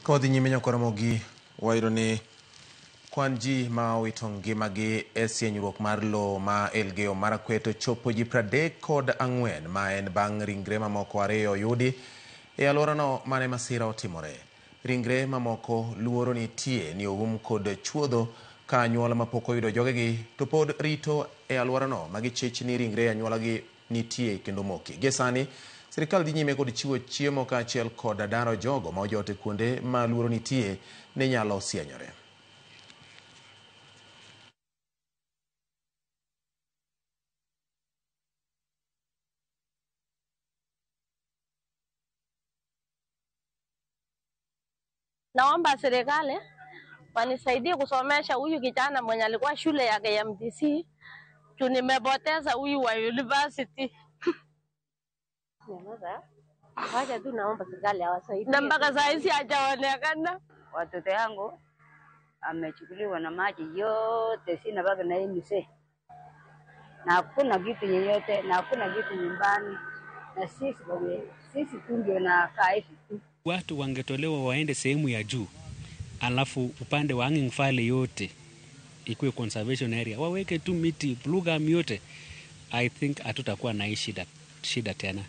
Kodhi nyime Koromogi wayudo ni kwan ji ma owito ngimagi e sienyruok mar lowo ma Elgeyo Marakwet chopo ji 34 ma en bang' ringre mamoko ariyo oyudi e alworano mane masira otimore. Ringre mamoko luoro nitie ni oum kod chuodho ka anyuola mapok oyudo jogegi to pod rito e alworano ma gichich ni ringre anyuolagi nitie kendo moki. Gie sani sirikal dhi nyime kod chiwo chiemo kaachiel kod daro jogo ma ojot e kuonde ma luoro nitie ni nyalo sienyore. Naomba serikali wanisaidie kusomesha huyu kijana mwenye alikuwa shule ya KMTC. Nimepoteza huyu wa university. Haja tu naomba serikali awasaidie. Na mpaka saa hizi hajaonekana. Watoto yangu amechukuliwa na maji yote, sina baba na mzee. Na hakuna kitu yeyote, na hakuna kitu nyumbani. Na sisi tu ndio na kaifu tu. Watu wangetolewa waende sehemu ya juu, alafu upande wa hanging file yote ikuwe conservation area, waweke tu miti blue gum yote. I think hatutakuwa na hii shida tena.